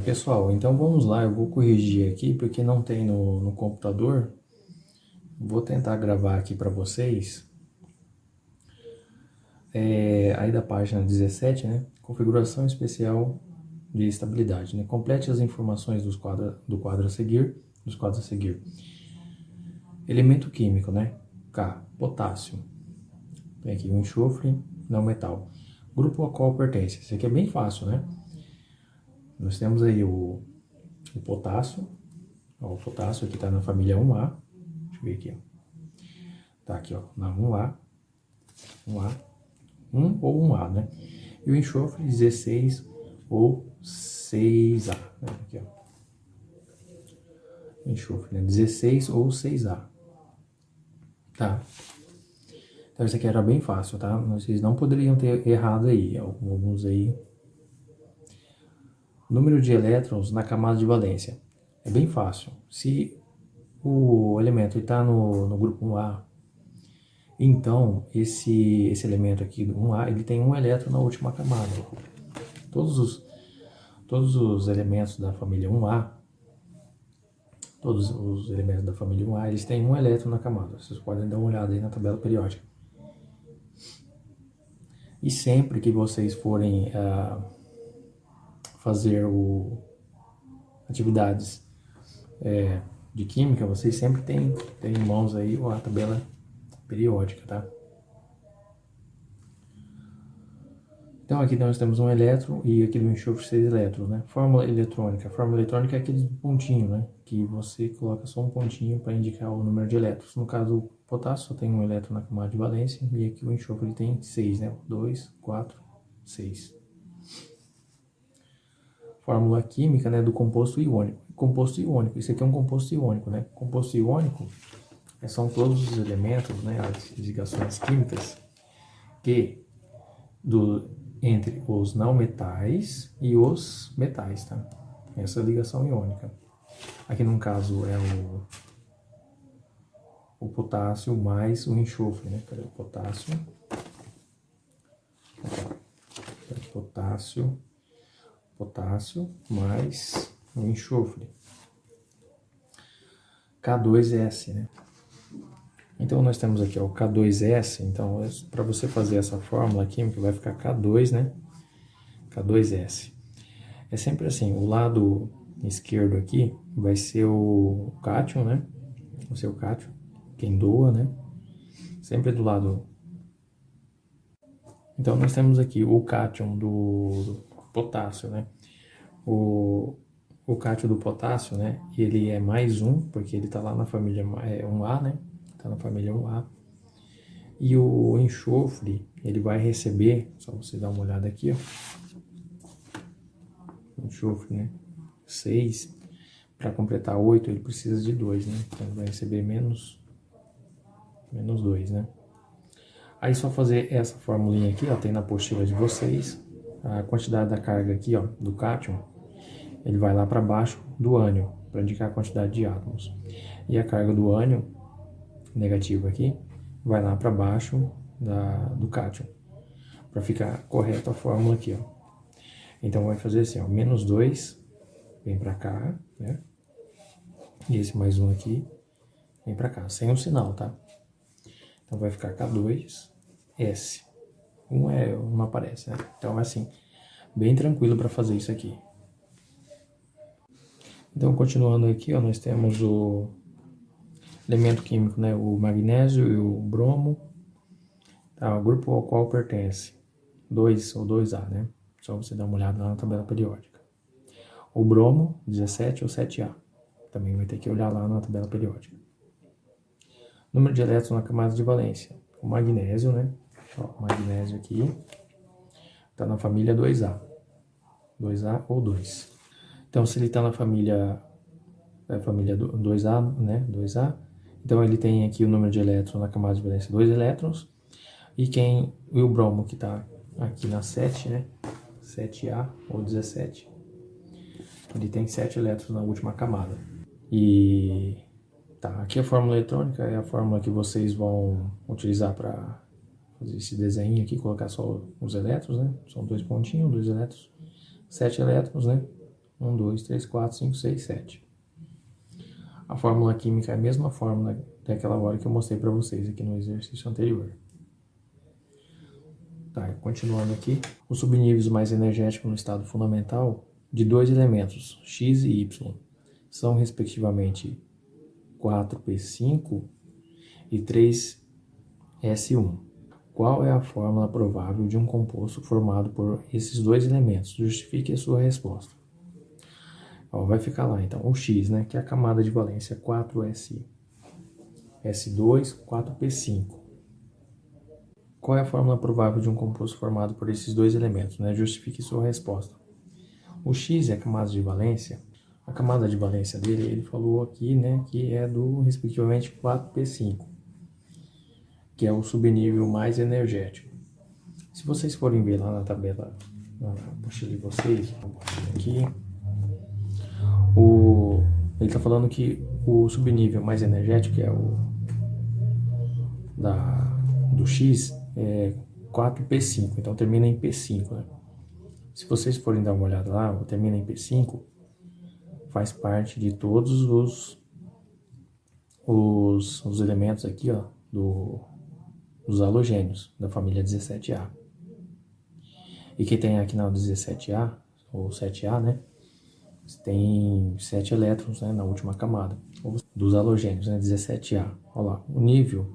Pessoal, então vamos lá, eu vou corrigir aqui porque não tem no computador. Vou tentar gravar aqui para vocês. Aí da página 17, né? Configuração especial de estabilidade, né? Complete as informações do quadro a seguir, dos quadros a seguir. Elemento químico, né? K, potássio. Tem aqui o enxofre, não metal. Grupo ao qual pertence. Esse aqui é bem fácil, né? Nós temos aí o potássio. Ó, o potássio aqui está na família 1A. Deixa eu ver aqui, ó. Tá aqui, ó, na 1A. 1A. 1 ou 1A, né? E o enxofre 16 ou 6A. Né? Aqui, ó. Enxofre, né? 16 ou 6A. Tá? Então isso aqui era bem fácil, tá? Vocês não poderiam ter errado aí. Alguns aí. Número de elétrons na camada de valência. É bem fácil. Se o elemento está no grupo 1A, então esse elemento aqui do 1A, ele tem um elétron na última camada. Todos os elementos da família 1A, todos os elementos da família 1A, eles têm um elétron na camada. Vocês podem dar uma olhada aí na tabela periódica. E sempre que vocês forem fazer atividades de química, vocês sempre têm em mãos aí a tabela periódica, tá? Então aqui nós temos um elétron e aqui no enxofre 6 elétrons, né? Fórmula eletrônica. A fórmula eletrônica é aquele pontinho, né? Que você coloca só um pontinho para indicar o número de elétrons. No caso, o potássio só tem um elétron na camada de valência e aqui o enxofre ele tem 6, né? 2, 4, 6. Fórmula química, né? Do composto iônico. Composto iônico. Isso aqui é um composto iônico, né? Composto iônico são todos os elementos, né? As ligações químicas que entre os não metais e os metais, tá? Essa é a ligação iônica. Aqui no caso é o potássio mais o enxofre, né? Cadê o potássio? Potássio mais o enxofre. K2S, né? Então nós temos aqui ó, o K2S, então para você fazer essa fórmula química vai ficar K2, né? K2S. É sempre assim, o lado esquerdo aqui vai ser o cátion, né? Vai ser o cátion, quem doa, né? Sempre do lado. Então nós temos aqui o cátion do potássio, né? O cátion do potássio, né? Ele é mais um, porque ele tá lá na família 1A, né? Tá na família 1A. E o enxofre, ele vai receber, só você dar uma olhada aqui, ó. Enxofre, né? 6. Para completar 8, ele precisa de 2, né? Então ele vai receber menos 2, né? Aí só fazer essa formulinha aqui, ó, tem na apostila de vocês. A quantidade da carga aqui, ó, do cátion, ele vai lá para baixo do ânion, para indicar a quantidade de átomos. E a carga do ânion, negativa aqui, vai lá para baixo do cátion, para ficar correta a fórmula aqui, ó. Então vai fazer assim, ó, menos 2 vem para cá, né? E esse mais um aqui vem para cá, sem o sinal, tá? Então vai ficar K2S. Não aparece, né? Então é assim, bem tranquilo para fazer isso aqui. Então continuando aqui, ó, nós temos o elemento químico, né? O magnésio e o bromo. Tá, o grupo ao qual pertence 2 ou 2A, né? Só você dar uma olhada lá na tabela periódica. O bromo, 17 ou 7A. Também vai ter que olhar lá na tabela periódica. Número de elétrons na camada de valência. O magnésio, né? Ó, o magnésio aqui está na família 2A. 2A ou 2. Então, se ele está na família 2A, né? 2A. Então, ele tem aqui o número de elétrons na camada de valência 2 elétrons. E o bromo que está aqui na 7, né? 7A ou 17. Ele tem 7 elétrons na última camada. E tá, aqui a fórmula eletrônica é a fórmula que vocês vão utilizar para fazer esse desenho aqui, colocar só os elétrons, né? São 2 pontinhos, 2 elétrons, 7 elétrons, né? 1, 2, 3, 4, 5, 6, 7. A fórmula química é a mesma fórmula daquela hora que eu mostrei para vocês aqui no exercício anterior. Tá, continuando aqui. Os subníveis mais energéticos no estado fundamental de dois elementos, X e Y, são respectivamente 4p5 e 3s1. Qual é a fórmula provável de um composto formado por esses dois elementos? Justifique a sua resposta. Ó, vai ficar lá, então, o X, né, que é a camada de valência 4s, S2, 4p5. Qual é a fórmula provável de um composto formado por esses dois elementos? Né? Justifique sua resposta. O X é a camada de valência. A camada de valência dele, ele falou aqui, né, que é do, respectivamente, 4p5, que é o subnível mais energético. Se vocês forem ver lá na tabela, na apostila de vocês, aqui, ele está falando que o subnível mais energético, que é o do X, é 4p5, então termina em p5, né? Se vocês forem dar uma olhada lá, termina em p5, faz parte de todos os elementos aqui, ó, dos halogênios, da família 17A. E que tem aqui na 17A, ou 7A, né? Tem 7 elétrons, né, na última camada dos halogênios, né, 17A. Olha lá, o nível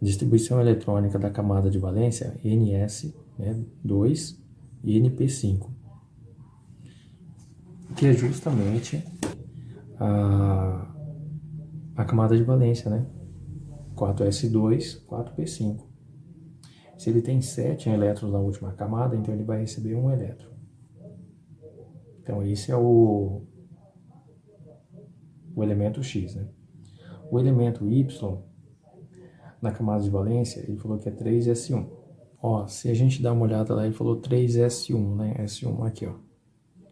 distribuição eletrônica da camada de valência NS, né, 2 e NP5, que é justamente a camada de valência, né, 4s2, 4p5. Se ele tem 7 elétrons na última camada, então ele vai receber um elétron. Então esse é o elemento X, né? O elemento Y, na camada de valência, ele falou que é 3s1. Ó, se a gente dá uma olhada lá, ele falou 3s1, né? S1 aqui, ó.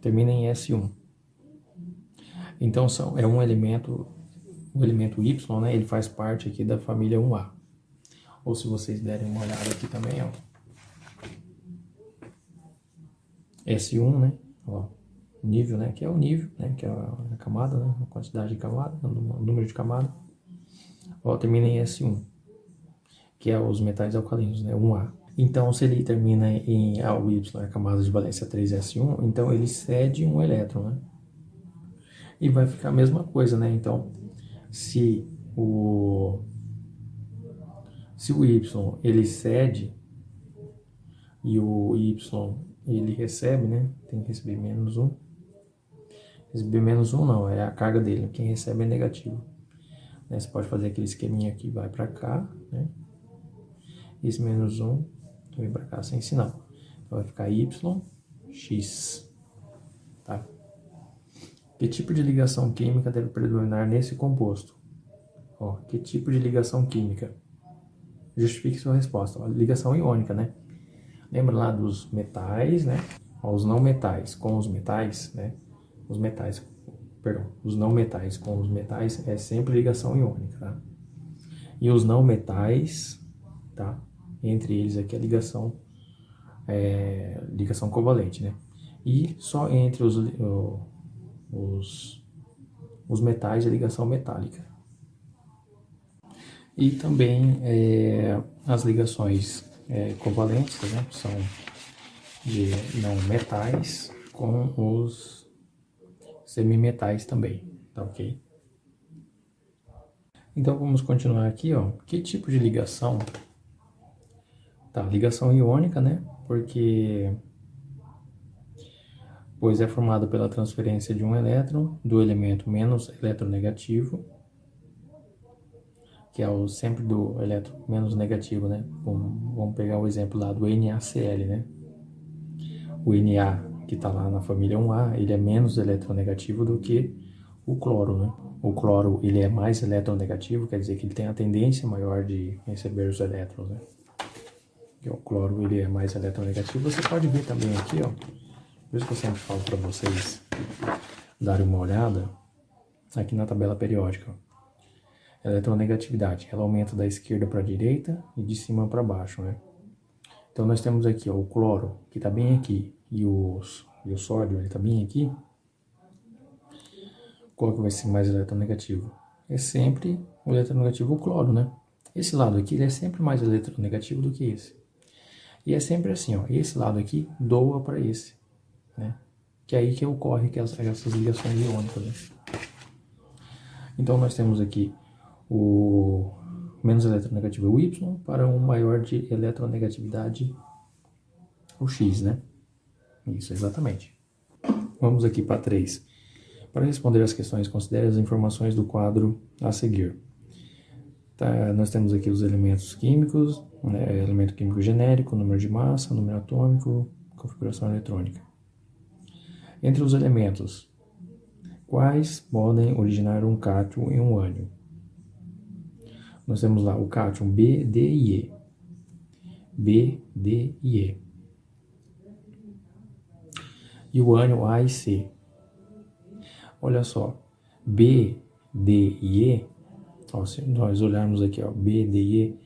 Termina em S1. Então é um elemento, o elemento Y, né? Ele faz parte aqui da família 1A. Ou se vocês derem uma olhada aqui também, ó. S1, né? Ó, nível, né? Que é o nível, né? Que é a camada, né? A quantidade de camada, o número de camada. Ó, termina em S1, que é os metais alcalinos, né? 1A. Então, se ele termina em o Y, a camada de valência 3s1, então ele cede um elétron, né? E vai ficar a mesma coisa, né? Então, se o Y ele cede e o Y ele recebe, né? Tem que receber menos 1. Receber menos 1 não, é a carga dele. Quem recebe é negativo. Né? Você pode fazer aquele esqueminha aqui, vai para cá, né? Esse menos 1 vem para cá sem sinal. Então vai ficar Y, X. Tá? Que tipo de ligação química deve predominar nesse composto? Ó, que tipo de ligação química? Justifique sua resposta. Ó, ligação iônica, né? Lembra lá dos metais, né? Ó, os não metais com os metais, né? Os não metais com os metais é sempre ligação iônica, tá? E os não metais, tá? Entre eles aqui a ligação covalente, né? E só entre os metais a ligação metálica. E também as ligações covalentes, né? São de não metais com os semimetais também, tá ok? Então vamos continuar aqui, ó. Que tipo de ligação? Tá, ligação iônica, né? Pois é formada pela transferência de um elétron do elemento menos eletronegativo, que é sempre do elétron menos negativo, né? Vamos pegar o exemplo lá do NaCl, né? O Na, que está lá na família 1A, ele é menos eletronegativo do que o cloro, né? O cloro, ele é mais eletronegativo, quer dizer que ele tem a tendência maior de receber os elétrons, né? O cloro, ele é mais eletronegativo. Você pode ver também aqui, ó, por isso que eu sempre falo para vocês darem uma olhada aqui na tabela periódica, ó. Eletronegatividade, ela aumenta da esquerda para a direita e de cima para baixo, né? Então nós temos aqui, ó, o cloro, que está bem aqui, e os e o sódio ele tá bem aqui, qual que vai ser mais eletronegativo? É sempre o eletronegativo o cloro, né? Esse lado aqui ele é sempre mais eletronegativo do que esse. E é sempre assim, ó, esse lado aqui doa para esse, né? Que é aí que ocorre essas ligações iônicas, né? Então nós temos aqui o menos eletronegativo o Y para um maior de eletronegatividade o X, né? Isso, exatamente. Vamos aqui para 3. Para responder às questões, considere as informações do quadro a seguir. Tá, nós temos aqui os elementos químicos, né, elemento químico genérico, número de massa, número atômico, configuração eletrônica. Entre os elementos, quais podem originar um cátion e um ânion? Nós temos lá o cátion B, D e E. B, D e E. E o ânion A e C. Olha só, B, D e E, ó, se nós olharmos aqui, ó, B, D e E,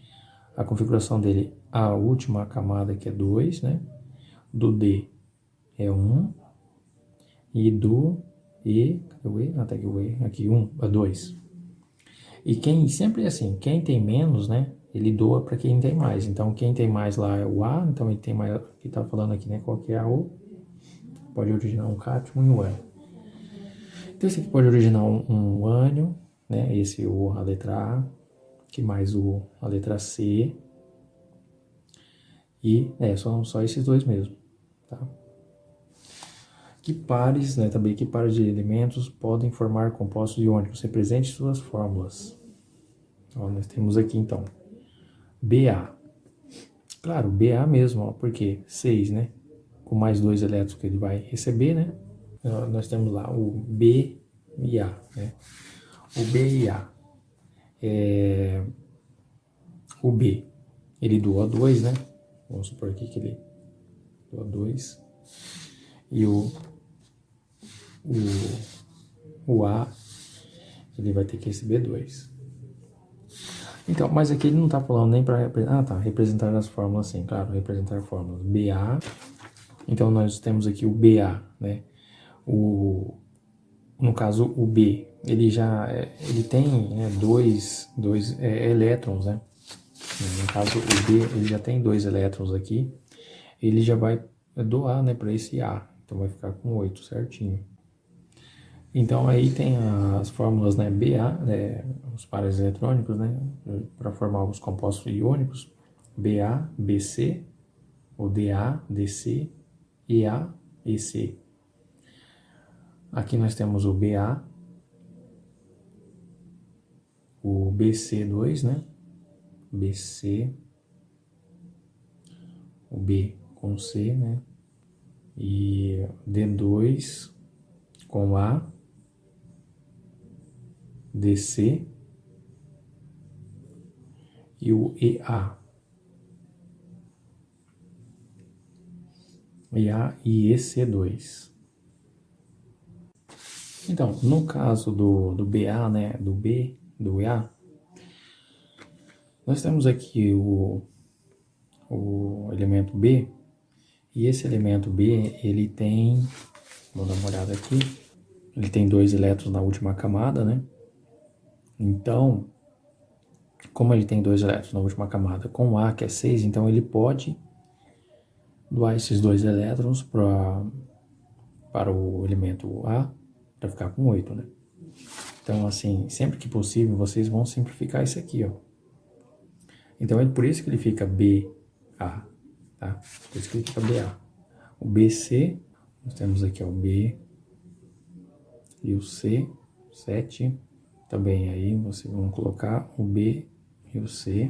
a configuração dele, a última camada que é 2, né? Do D é 1, e do E, cadê o E? Até que o E, aqui 1, é 2. E quem sempre é assim, quem tem menos, né? Ele doa para quem tem mais. Então, quem tem mais lá é o A, então ele tem mais, que tá falando aqui, né? Qual que é a O? Pode originar um cátion e um ânion. Então, esse aqui pode originar um ânion, né? Esse O, a letra A, que mais a letra C. E são só esses dois mesmo, tá? Que pares, né, também que pares de elementos podem formar compostos iônicos? Represente suas fórmulas. Ó, nós temos aqui então Ba. Claro, Ba mesmo, ó, porque 6, né? Com mais 2 elétrons que ele vai receber, né? Nós temos lá o B e A, né? O B e A. O B, ele doa 2, né? Vamos supor aqui que ele doa 2. E o A, ele vai ter que receber 2. Então, mas aqui ele não está falando nem para representar. Ah, tá. Representar as fórmulas, sim, claro. Representar fórmulas. BA. Então, nós temos aqui o BA, né? No caso, o B, ele tem dois elétrons, né? No caso, o B, ele já tem 2 elétrons aqui. Ele já vai doar, né, para esse A. Então, vai ficar com 8, certinho. Então aí tem as fórmulas, né, Ba, né, os pares eletrônicos, né, para formar os compostos iônicos, Ba, Bc, o Da, Dc, Ea, Ec. Aqui nós temos o Ba, o Bc2, né, Bc, o B com C, né, e D2 com A, DC e o EA. EA e EC2. Então, no caso do BA, né, do B, do EA, nós temos aqui o elemento B, e esse elemento B, ele tem, vou dar uma olhada aqui, ele tem 2 elétrons na última camada, né? Então, como ele tem 2 elétrons na última camada com A, que é 6, então ele pode doar esses 2 elétrons para o elemento A, para ficar com 8, né? Então, assim, sempre que possível, vocês vão simplificar isso aqui, ó. Então, é por isso que ele fica BA, tá? Por isso que ele fica BA. O BC, nós temos aqui, ó, o B e o C, 7. Também aí, vocês vão colocar o B e o C.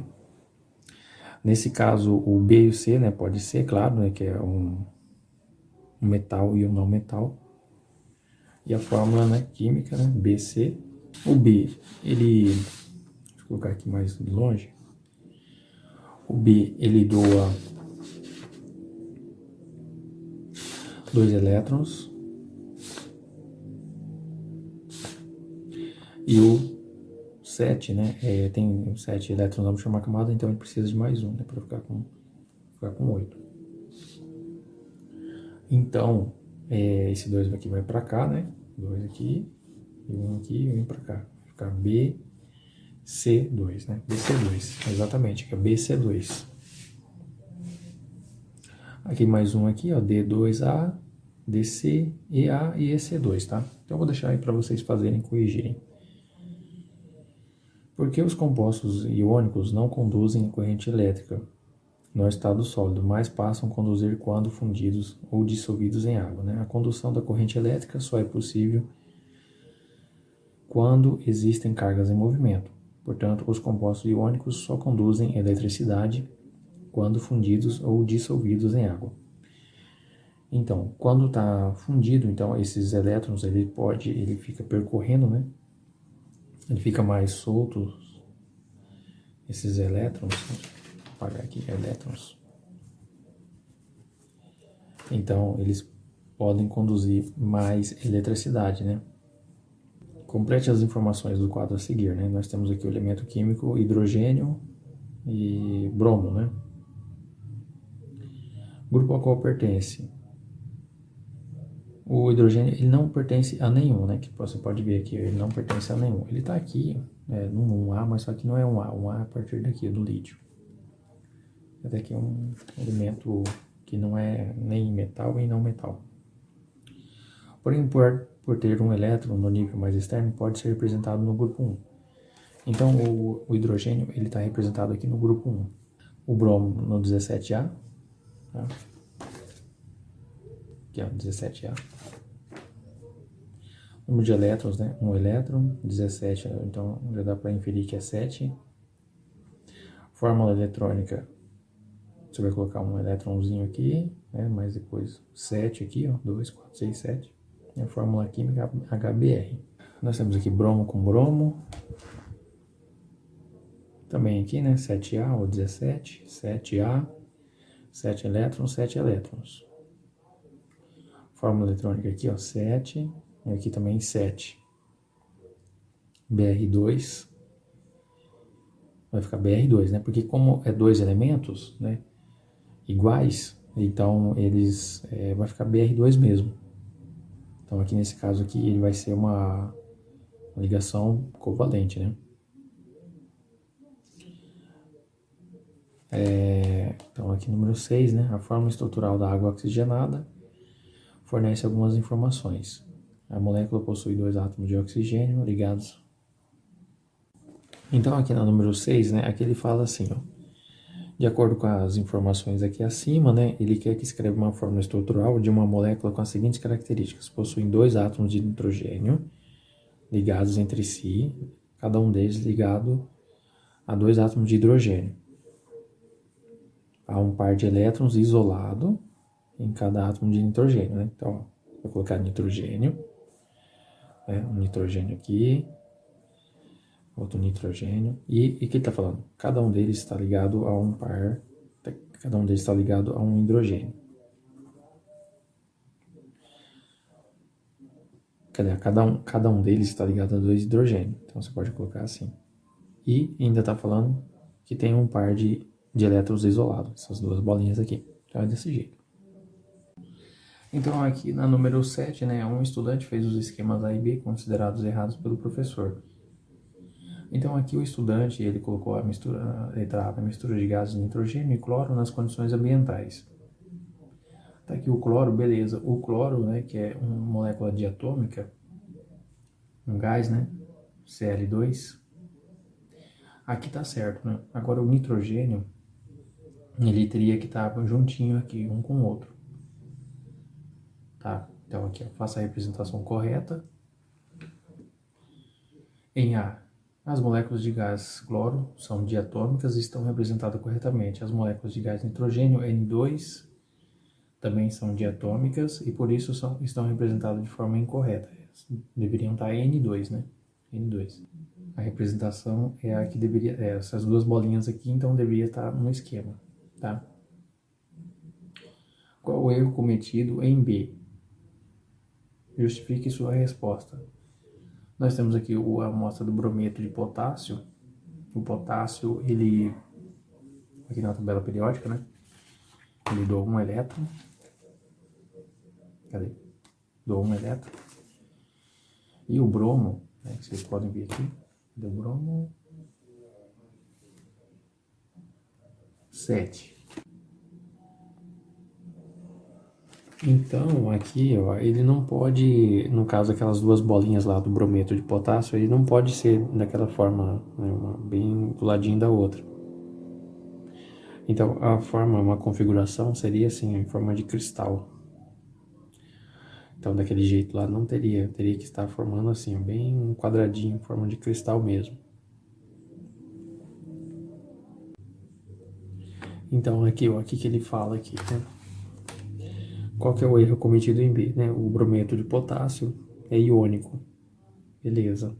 Nesse caso, o B e o C, né, pode ser, claro, né, que é um metal e um não metal. E a fórmula, né, química, né, BC. O B, deixa eu colocar aqui mais longe. O B, ele doa 2 elétrons. E o 7, né, tem 7 elétrons na última camada, então ele precisa de mais um, né, para ficar com 8. Então, esse 2 aqui vai para cá, né? 2 aqui, e 1 aqui, e 1 para cá. Vai ficar BC2, né? BC2, exatamente, que é BC2. Aqui mais um aqui, ó, D2A, DC, EA e EC2, tá? Então eu vou deixar aí para vocês fazerem, corrigirem. Por que os compostos iônicos não conduzem a corrente elétrica no estado sólido, mas passam a conduzir quando fundidos ou dissolvidos em água, né? A condução da corrente elétrica só é possível quando existem cargas em movimento. Portanto, os compostos iônicos só conduzem eletricidade quando fundidos ou dissolvidos em água. Então, quando está fundido, então esses elétrons ele fica percorrendo, né? Ele fica mais solto. Esses elétrons, vou apagar aqui, elétrons. Então, eles podem conduzir mais eletricidade, né? Complete as informações do quadro a seguir, né? Nós temos aqui o elemento químico hidrogênio e bromo, né? Grupo ao qual pertence. O hidrogênio, ele não pertence a nenhum, né? Que você pode ver aqui, ele não pertence a nenhum. Ele está aqui, num 1A, mas só que não é um A. Um A é a partir daqui, do lítio. Até aqui é um elemento que não é nem metal e não metal. Porém, por ter um elétron no nível mais externo, pode ser representado no grupo 1. Então, o hidrogênio ele está representado aqui no grupo 1. O bromo no 17A. Tá? Aqui, ó, 17A. Número de elétrons, né? Um elétron, 17, então já dá para inferir que é 7. Fórmula eletrônica, você vai colocar um elétronzinho aqui, né? Mas depois 7 aqui, ó, 2, 4, 6, 7. E a fórmula química HBr. Nós temos aqui bromo com bromo. Também aqui, né? 7A ou 17, 7A, 7 elétrons, 7 elétrons. Fórmula eletrônica aqui, ó, 7. E aqui também 7. Br2. Vai ficar Br2, né? Porque como é dois elementos, né? Iguais, então eles... vai ficar Br2 mesmo. Então aqui nesse caso aqui, ele vai ser uma ligação covalente, né? Então aqui número 6, né? A fórmula estrutural da água oxigenada fornece algumas informações. A molécula possui 2 átomos de oxigênio ligados. Então aqui na número 6, né? Aqui ele fala assim, ó. De acordo com as informações aqui acima, né? Ele quer que escreva uma fórmula estrutural de uma molécula com as seguintes características. Possuem 2 átomos de nitrogênio ligados entre si, cada um deles ligado a 2 átomos de hidrogênio. Há um par de elétrons isolado em cada átomo de nitrogênio, né? Então, vou colocar nitrogênio, né? Um nitrogênio aqui, outro nitrogênio, e o que ele está falando? Cada um deles está ligado a um par, cada um deles está ligado a um hidrogênio. Cada um deles está ligado a 2 hidrogênios, então você pode colocar assim. E ainda está falando que tem um par de elétrons isolados, essas duas bolinhas aqui. Então é desse jeito. Então aqui na número 7, né, um estudante fez os esquemas A e B considerados errados pelo professor. Então aqui o estudante, ele colocou a letra A, a mistura de gases de nitrogênio e cloro nas condições ambientais. Tá aqui o cloro, beleza. O cloro, né, que é uma molécula diatômica, um gás, né, Cl2. Aqui tá certo, né? Agora o nitrogênio, ele teria que estar juntinho aqui, um com o outro. Tá? Então aqui, ó, faça a representação correta. Em A, as moléculas de gás cloro são diatômicas e estão representadas corretamente. As moléculas de gás nitrogênio, N2, também são diatômicas e por isso estão representadas de forma incorreta. Deveriam estar N2, né? N2. A representação é a que deveria... essas duas bolinhas aqui, então deveria estar no esquema, tá? Qual o erro cometido em B? Justifique sua resposta. Nós temos aqui a amostra do brometo de potássio. O potássio, ele... aqui na tabela periódica, né? Ele doa um elétron. Cadê? Doa um elétron. E o bromo, né, que vocês podem ver aqui, do bromo 7. Então, aqui, ó, ele não pode, no caso, aquelas duas bolinhas lá do brometo de potássio, ele não pode ser daquela forma, né, bem do ladinho da outra. Então, a forma, uma configuração seria assim, em forma de cristal. Então, daquele jeito lá não teria que estar formando assim, bem um quadradinho, em forma de cristal mesmo. Então, aqui, ó, aqui que ele fala aqui, né? Qual que é o erro cometido em B, né? O brometo de potássio é iônico, beleza.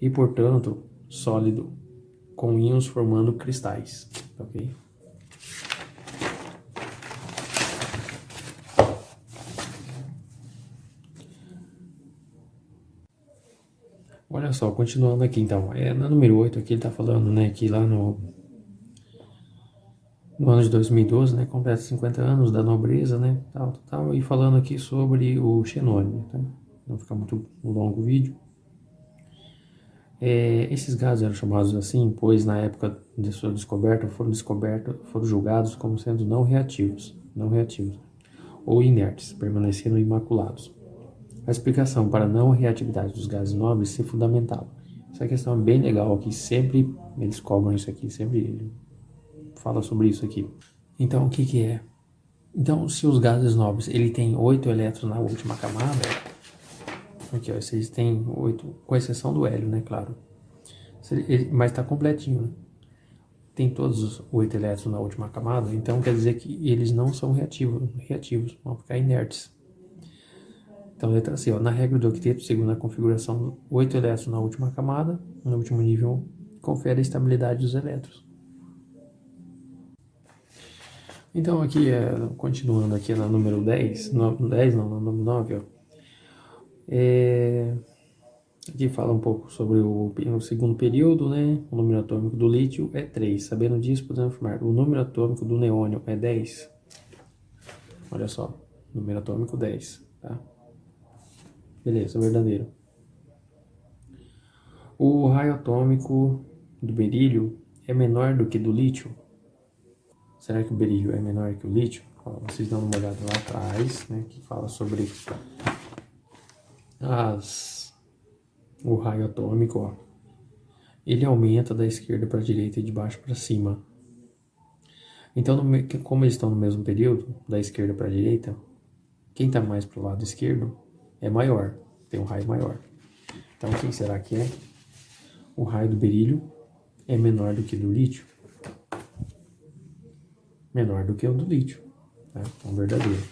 E, portanto, sólido, com íons formando cristais, ok? Olha só, continuando aqui então, na número 8 aqui ele tá falando, né, que lá no ano de 2012, né, completa 50 anos da nobreza, né, tal, e falando aqui sobre o xenônio, tá? Não fica muito longo o vídeo. Esses gases eram chamados assim, pois na época de sua descoberta foram julgados como sendo não reativos, ou inertes, permanecendo imaculados. A explicação para a não reatividade dos gases nobres se fundamentava. Essa questão é bem legal aqui, sempre eles cobram isso aqui, sempre ele fala sobre isso aqui. Então, o que que é? Então, se os gases nobres, ele tem 8 elétrons na última camada, aqui ó, vocês têm 8, com exceção do hélio, né, claro. Mas está completinho, né? Tem todos os 8 elétrons na última camada, então quer dizer que eles não são reativos, vão ficar inertes. Então, letra C, ó, na regra do octeto, segundo a configuração, 8 elétrons na última camada, no último nível, confere a estabilidade dos elétrons. Então, aqui, continuando aqui na número 10, no número 9, ó, aqui fala um pouco sobre o segundo período, né? O número atômico do lítio é 3. Sabendo disso, podemos afirmar o número atômico do neônio é 10. Olha só, número atômico 10, tá? Beleza, verdadeiro. O raio atômico do berílio é menor do que do lítio? Será que o berílio é menor que o lítio? Ó, vocês dão uma olhada lá atrás, né, que fala sobre o raio atômico, ó. Ele aumenta da esquerda para a direita e de baixo para cima. Então, como eles estão no mesmo período, da esquerda para a direita, quem está mais para o lado esquerdo é maior, tem um raio maior. Então, quem será que é? O raio do berílio é menor do que do lítio? Menor do que o do lítio, tá? Então, verdadeiro.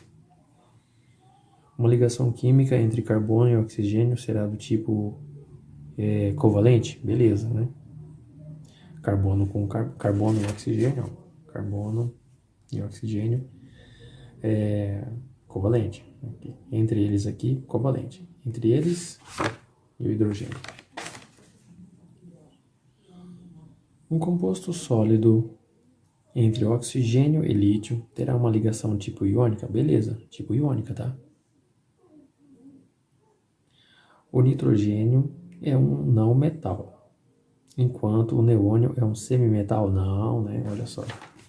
Uma ligação química entre carbono e oxigênio será do tipo covalente? Beleza, né? Carbono com carbono e oxigênio, ó. Carbono e oxigênio é covalente. Entre eles aqui, covalente. Entre eles e o hidrogênio. Um composto sólido entre oxigênio e lítio terá uma ligação tipo iônica? Beleza, tipo iônica, tá? O nitrogênio é um não metal, enquanto o neônio é um semimetal. Não, né? Olha só.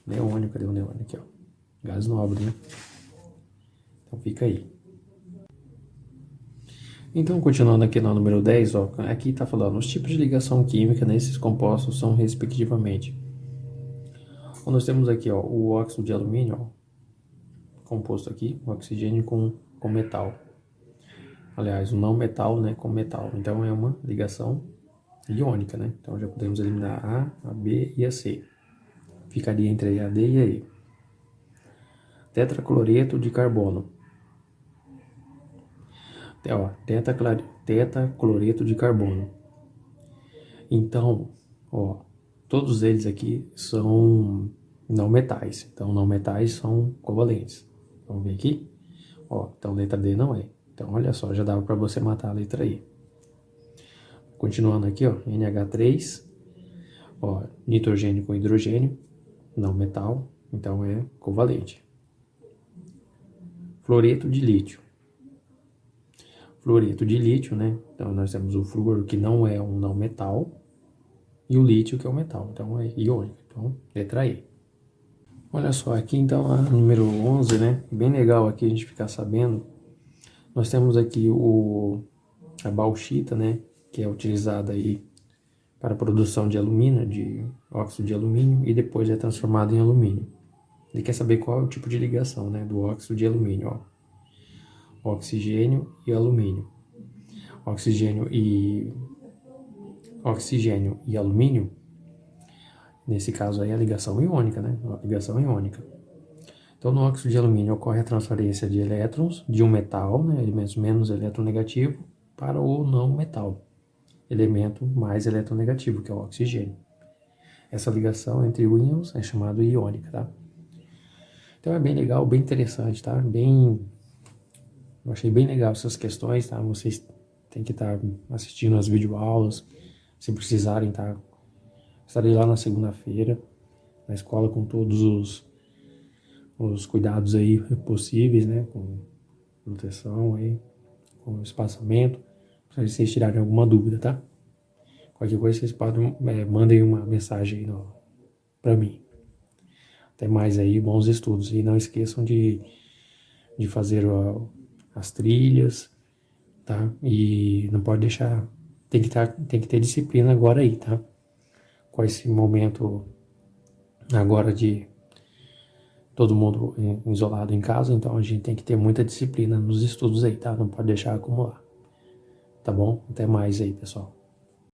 Neônio, cadê o neônio? Aqui, ó. Gás nobre, né? Então fica aí. Então, continuando aqui no número 10, ó, aqui está falando, os tipos de ligação química nesses compostos são respectivamente. Então, nós temos aqui ó, o óxido de alumínio, ó, composto aqui, o oxigênio com metal. Aliás, o não metal, né, com metal. Então, é uma ligação iônica, né? Então, já podemos eliminar a B e a C. Ficaria entre a D e a E. Tetracloreto de carbono. Ó, tetacloreto de carbono. Então, ó, todos eles aqui são não metais. Então, não metais são covalentes. Vamos ver aqui? Ó, então, letra D não é. Então, olha só, já dava para você matar a letra E. Continuando aqui, ó, NH3, ó, nitrogênio com hidrogênio, não metal, então é covalente. Fluoreto de lítio. fluoreto de lítio, né? Então nós temos o flúor, que não é um não metal, e o lítio, que é um metal, então é iônico. Então, letra E. Olha só, aqui então a número 11, né? Bem legal aqui a gente ficar sabendo. Nós temos aqui a bauxita, né? Que é utilizada aí para a produção de alumínio, de óxido de alumínio, e depois é transformado em alumínio. Ele quer saber qual é o tipo de ligação, né? Do óxido de alumínio, ó. Oxigênio e alumínio. Oxigênio e alumínio, nesse caso aí, a ligação iônica, né? A ligação iônica. Então, no óxido de alumínio ocorre a transferência de elétrons de um metal, né, elementos menos eletronegativo, para o não metal, elemento mais eletronegativo, que é o oxigênio. Essa ligação entre íons é chamada iônica, tá? Então é bem legal, bem interessante, tá? Eu achei bem legal essas questões, tá? Vocês têm que estar assistindo as videoaulas, se precisarem, tá? Estarei lá na segunda-feira, na escola, com todos os cuidados aí possíveis, né? Com proteção aí, com espaçamento, para vocês tirarem alguma dúvida, tá? Qualquer coisa vocês podem, mandem uma mensagem aí para mim. Até mais aí, bons estudos. E não esqueçam de fazer as trilhas, tá? E não pode deixar, tem que ter disciplina agora aí, tá? Com esse momento agora de todo mundo isolado em casa, então a gente tem que ter muita disciplina nos estudos aí, tá? Não pode deixar acumular. Tá bom? Até mais aí, pessoal.